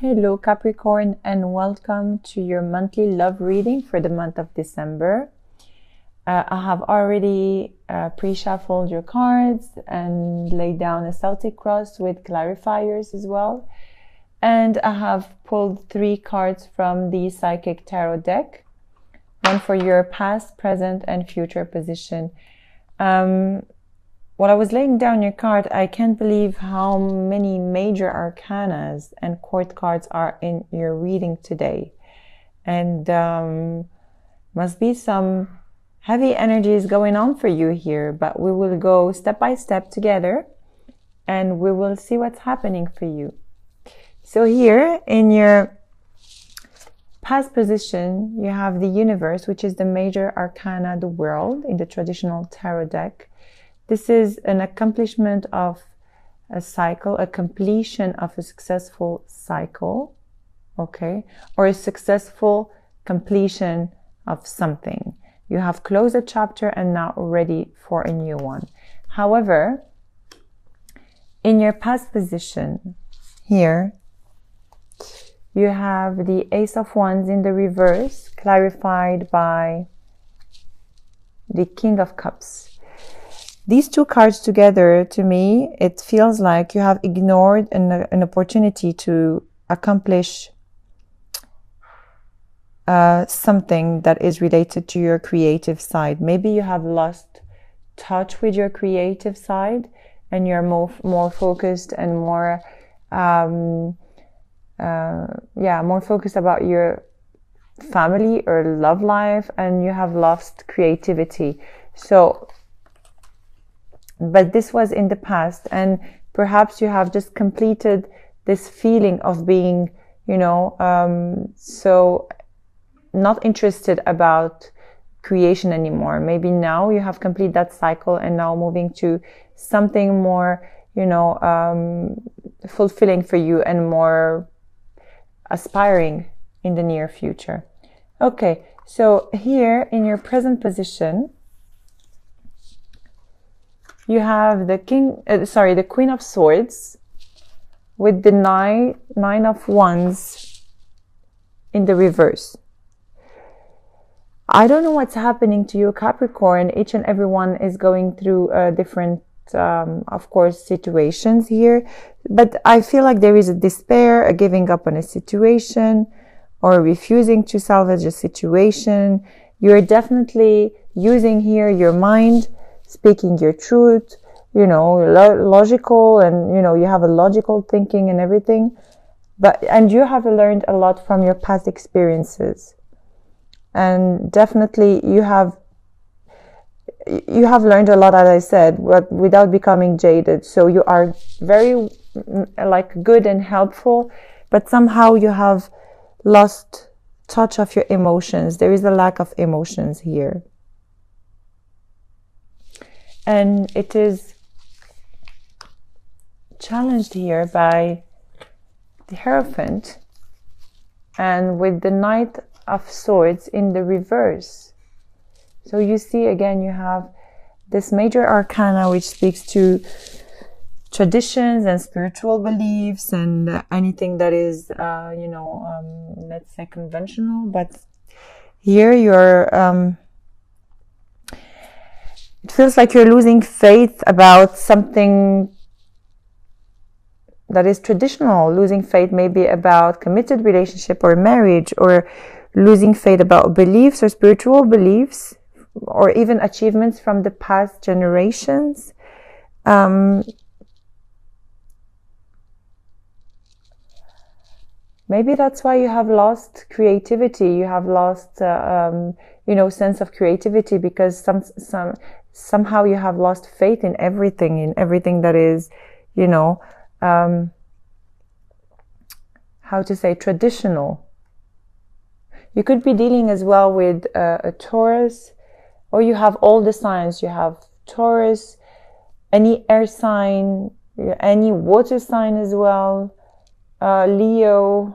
Hello Capricorn, and welcome to your monthly love reading for the month of December. I have already pre-shuffled your cards and laid down a Celtic cross with clarifiers as well. And I have pulled 3 cards from the Psychic Tarot deck, one for your past, present, and future position. While I was laying down your card, I can't believe how many major arcanas and court cards are in your reading today. And must be some heavy energies going on for you here, but we will go step by step together and we will see what's happening for you. So here in your past position, you have the universe, which is the major arcana, the world, in the traditional tarot deck. This is an accomplishment of a cycle, a completion of a successful cycle, okay? Or a successful completion of something. You have closed a chapter and now ready for a new one. However, in your past position here, you have the Ace of Wands in the reverse, clarified by the King of Cups. These 2 cards together, to me, it feels like you have ignored an opportunity to accomplish something that is related to your creative side. Maybe you have lost touch with your creative side and you're more focused and more focused about your family or love life, and you have lost creativity. But this was in the past, and perhaps you have just completed this feeling of being, so not interested about creation anymore. Maybe now you have completed that cycle and now moving to something more, fulfilling for you and more aspiring in the near future. Okay, so here in your present position, you have the Queen of Swords with the Nine of Wands in the reverse. I don't know what's happening to you, Capricorn. Each and everyone is going through different, of course, situations here. But I feel like there is a despair, a giving up on a situation, or refusing to salvage a situation. You're definitely using here your mind, speaking your truth, logical, and, you have a logical thinking and everything. And you have learned a lot from your past experiences. And definitely you have learned a lot, as I said, but without becoming jaded. So you are very good and helpful, but somehow you have lost touch of your emotions. There is a lack of emotions here. And it is challenged here by the Hierophant and with the Knight of Swords in the reverse. So you see, again, you have this major arcana which speaks to traditions and spiritual beliefs and anything that is, let's say conventional. But here you're... it feels like you're losing faith about something that is traditional, losing faith maybe about committed relationship or marriage, or losing faith about beliefs or spiritual beliefs, or even achievements from the past generations. Maybe that's why you have lost creativity. You have lost, sense of creativity, because somehow you have lost faith in everything that is, traditional. You could be dealing as well with a Taurus, or you have all the signs. You have Taurus, any air sign, any water sign as well, Leo,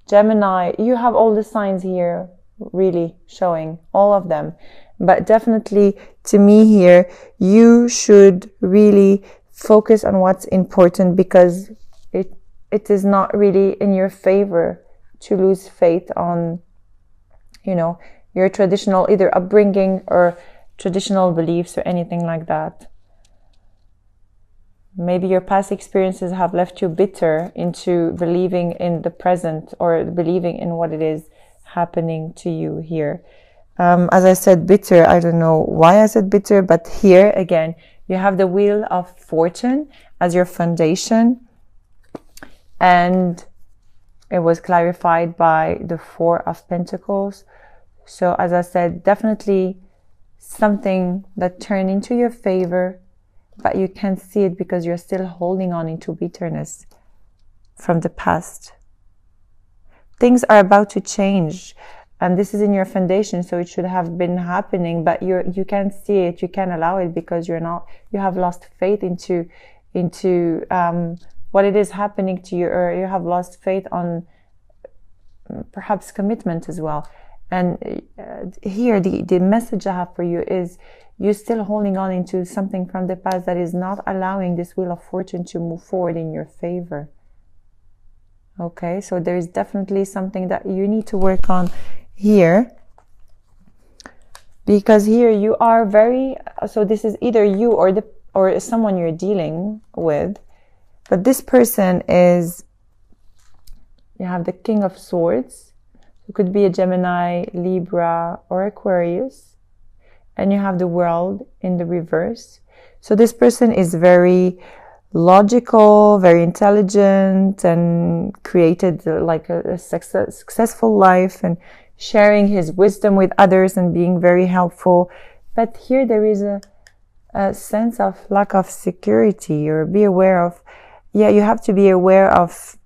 Gemini. You have all the signs here, really showing all of them. But definitely, to me here, you should really focus on what's important, because it is not really in your favor to lose faith on, you know, your traditional either upbringing or traditional beliefs or anything like that. Maybe your past experiences have left you bitter into believing in the present or believing in what it is happening to you here. As I said, bitter, I don't know why I said bitter, but here again, you have the Wheel of Fortune as your foundation. And it was clarified by the Four of Pentacles. So as I said, definitely something that turned into your favor, but you can't see it because you're still holding on into bitterness from the past. Things are about to change, and this is in your foundation, so it should have been happening, but you can't see it, you can't allow it because you have lost faith into what it is happening to you, or you have lost faith on perhaps commitment as well. And here the message I have for you is you're still holding on into something from the past that is not allowing this Wheel of Fortune to move forward in your favor. Okay, so there is definitely something that you need to work on here, because here you are very, so this is either you or someone you're dealing with, but this person is, you have the King of Swords. It could be a Gemini, Libra, or Aquarius. And you have the World in the reverse. So this person is very logical, very intelligent, and created like a successful life and sharing his wisdom with others and being very helpful. But here there is a sense of lack of security, or be aware of, you have to be aware of,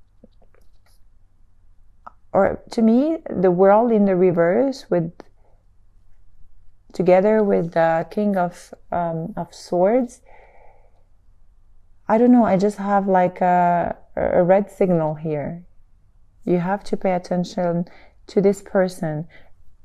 or to me, the World in the reverse together with the King of Swords. I don't know, I just have like a red signal here. You have to pay attention to this person.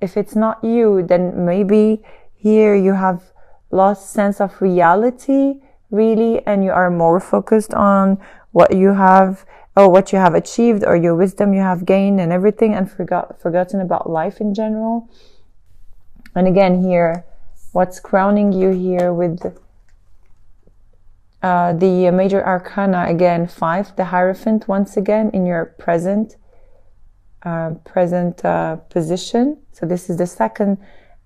If it's not you, then maybe here you have lost sense of reality, really, and you are more focused on what you have, or what you have achieved, or your wisdom you have gained and everything, and forgotten about life in general. And again here, what's crowning you here with the major arcana, again 5, the Hierophant, once again in your present position. So this is the second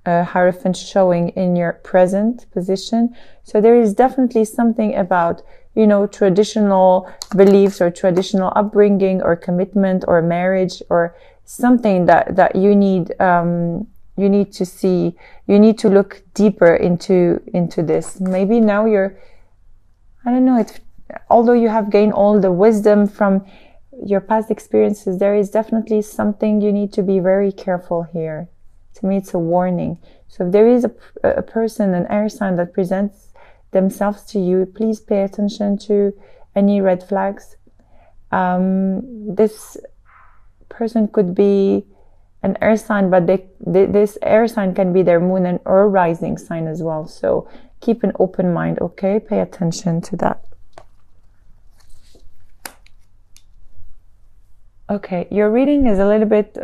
Hierophant showing in your present position. So there is definitely something about, you know, traditional beliefs or traditional upbringing or commitment or marriage or something that you need to see, you need to look deeper into this. Maybe now you're, I don't know, although you have gained all the wisdom from your past experiences, there is definitely something you need to be very careful here. To me, it's a warning. So if there is a person, an air sign that presents themselves to you, please pay attention to any red flags. This person could be an air sign, but this air sign can be their moon and or rising sign as well. So keep an open mind, okay? Pay attention to that. Okay, your reading is a little bit,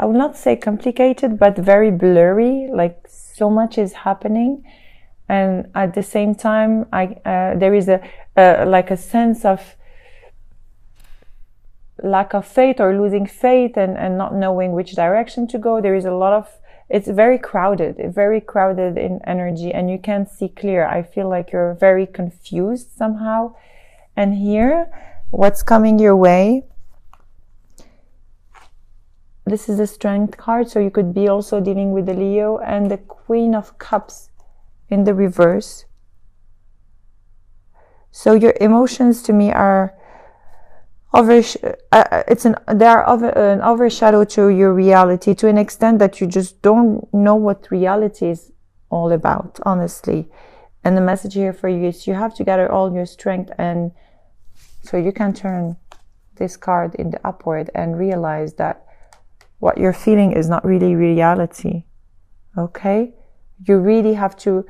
I will not say complicated, but very blurry, like so much is happening. And at the same time, there is like a sense of lack of faith or losing faith and not knowing which direction to go. There is a lot of, it's very crowded in energy, and you can't see clear. I feel like you're very confused somehow. And here, what's coming your way? This is the Strength card, so you could be also dealing with the Leo, and the Queen of Cups in the reverse. So your emotions to me are they are an overshadow to your reality, to an extent that you just don't know what reality is all about, honestly. And the message here for you is you have to gather all your strength, and so you can turn this card in the upward and realize that what you're feeling is not really reality. Okay? You really have to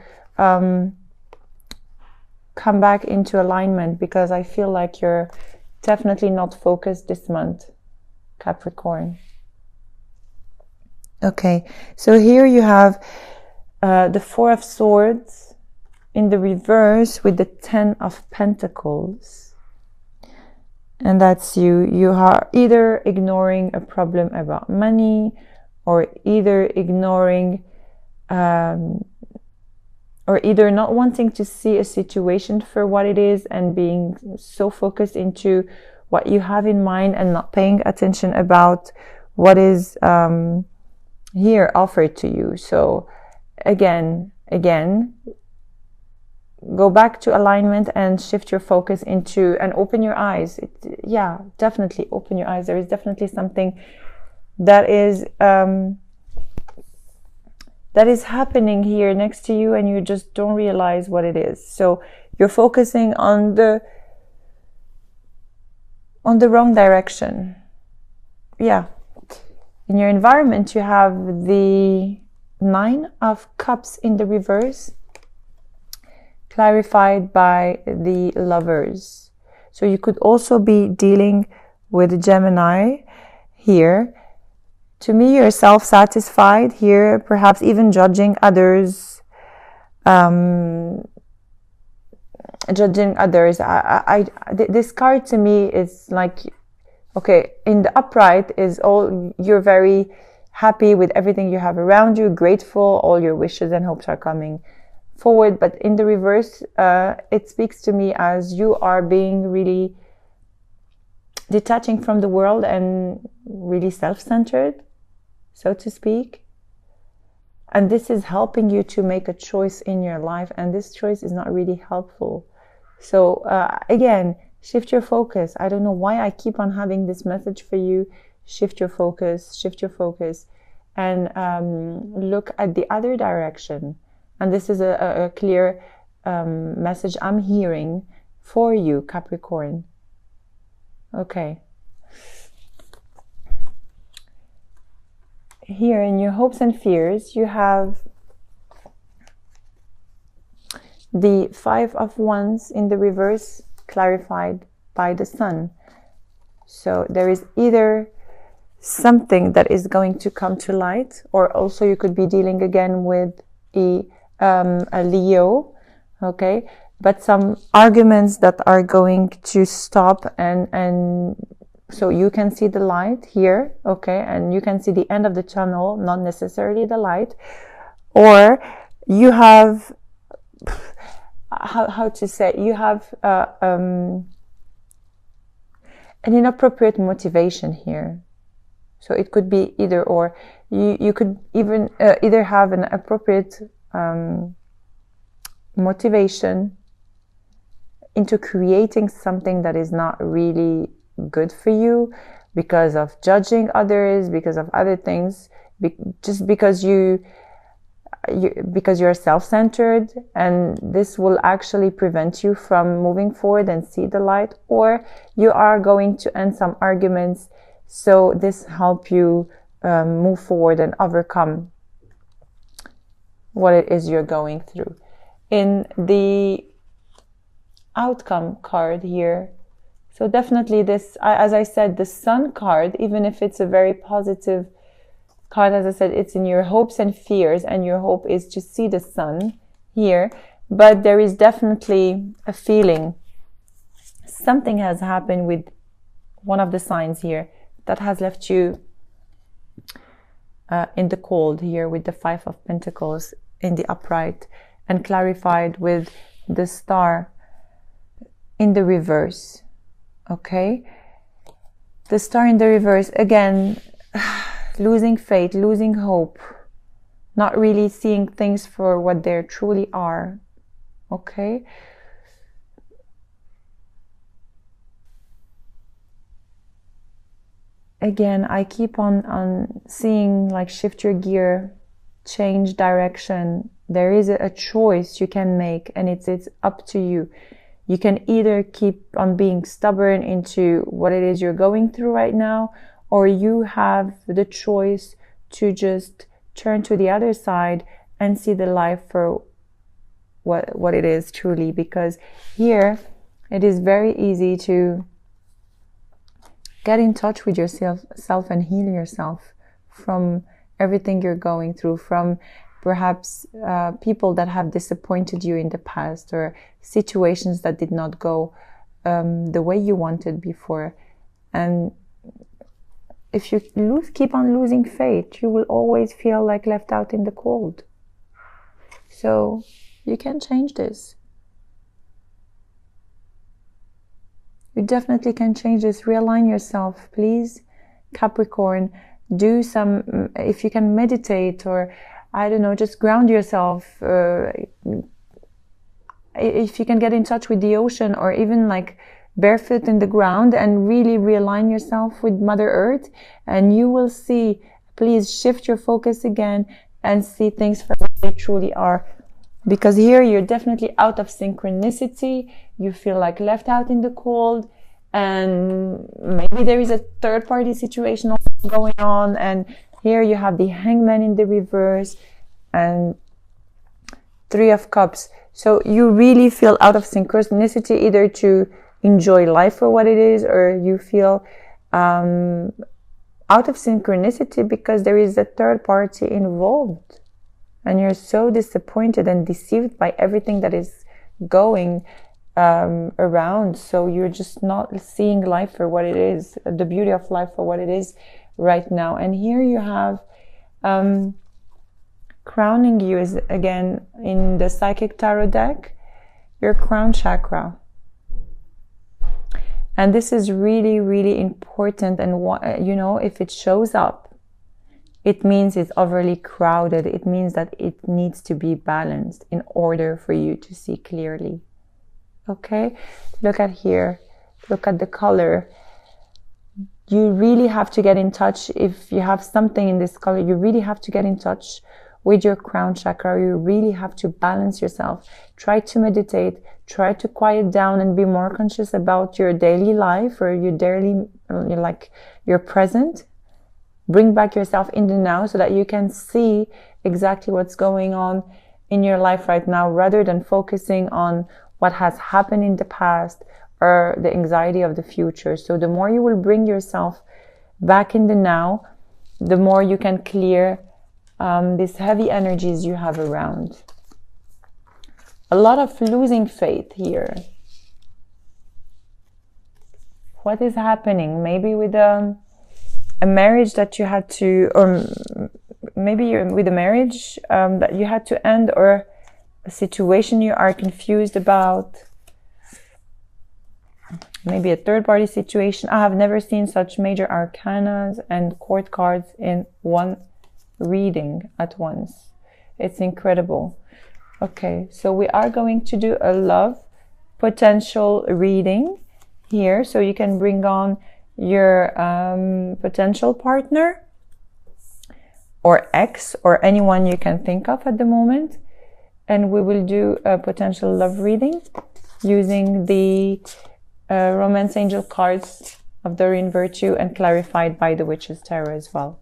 come back into alignment, because I feel like you're definitely not focused this month, Capricorn. Okay, so here you have the Four of Swords in the reverse with the Ten of Pentacles. And that's you are either ignoring a problem about money, or either ignoring or either not wanting to see a situation for what it is and being so focused into what you have in mind and not paying attention about what is here offered to you. So again, go back to alignment and shift your focus into, and open your eyes. Yeah, definitely open your eyes. There is definitely something that is happening here next to you, and you just don't realize what it is. So you're focusing on the wrong direction. Yeah. In your environment, you have the Nine of Cups in the reverse, clarified by the Lovers. So you could also be dealing with Gemini here. To me, you're self-satisfied here, perhaps even judging others. This card to me is like, okay, in the upright is all, you're very happy with everything you have around you, grateful, all your wishes and hopes are coming forward. But in the reverse, it speaks to me as you are being really detaching from the world and really self-centered, so to speak. And this is helping you to make a choice in your life, and this choice is not really helpful. So again, shift your focus. I don't know why I keep on having this message for you. Shift your focus, and look at the other direction. And this is a clear message I'm hearing for you, Capricorn. Okay. Here in your hopes and fears, you have the Five of Wands in the reverse, clarified by the Sun. So there is either something that is going to come to light, or also you could be dealing again with a Leo, okay? But some arguments that are going to stop, and so you can see the light here, okay? And you can see the end of the tunnel, not necessarily the light. Or you have, how to say, you have an inappropriate motivation here. So it could be either or. You could even either have an appropriate motivation into creating something that is not really good for you, because of judging others, because of other things, just because you're self-centered, and this will actually prevent you from moving forward and see the light. Or you are going to end some arguments, so this help you move forward and overcome what it is you're going through. In the outcome card here, so definitely this, as I said, the Sun card, even if it's a very positive card, as I said, it's in your hopes and fears, and your hope is to see the sun here. But there is definitely a feeling something has happened with one of the signs here that has left you in the cold here, with the Five of Pentacles in the upright and clarified with the Star in the reverse. Okay, the Star in the reverse, again, losing faith, losing hope, not really seeing things for what they truly are. Okay, again, I keep on seeing, like, shift your gear, change direction. There is a choice you can make, and it's up to you. You can either keep on being stubborn into what it is you're going through right now, or you have the choice to just turn to the other side and see the life for what it is truly, because here it is very easy to get in touch with yourself and heal yourself from everything you're going through, from perhaps people that have disappointed you in the past, or situations that did not go the way you wanted before. And if you keep on losing faith, you will always feel like left out in the cold. So you can change this. You definitely can change this. Realign yourself, please, Capricorn. Do some, if you can meditate, or I don't know, just ground yourself. If you can get in touch with the ocean, or even like barefoot in the ground, and really realign yourself with Mother Earth, and you will see, please shift your focus again and see things for what they truly are. Because here you're definitely out of synchronicity. You feel like left out in the cold, and maybe there is a third party situation also going on. And here you have the Hangman in the reverse and Three of Cups. So you really feel out of synchronicity, either to enjoy life for what it is, or you feel out of synchronicity because there is a third party involved. And you're so disappointed and deceived by everything that is going around. So you're just not seeing life for what it is, the beauty of life for what it is right now. And here you have crowning you is, again, in the Psychic Tarot deck, your crown chakra. And this is really, really important. And you know, if it shows up, it means it's overly crowded. It means that it needs to be balanced in order for you to see clearly. Okay? Look at here. Look at the color. You really have to get in touch. If you have something in this color, you really have to get in touch with your crown chakra. You really have to balance yourself. Try to meditate. Try to quiet down and be more conscious about your daily life, or your daily, like your present. Bring back yourself in the now so that you can see exactly what's going on in your life right now, rather than focusing on what has happened in the past or the anxiety of the future. So the more you will bring yourself back in the now, the more you can clear these heavy energies you have around. A lot of losing faith here. What is happening? Maybe with a marriage that you had to, or maybe you're with a marriage that you had to end, or a situation you are confused about. Maybe a third party situation. I have never seen such major arcanas and court cards in one reading at once. It's incredible. Okay, so we are going to do a love potential reading here, so you can bring on your potential partner or ex, or anyone you can think of at the moment. And we will do a potential love reading using the Romance Angel cards of Doreen Virtue, and clarified by the Witch's Tarot as well.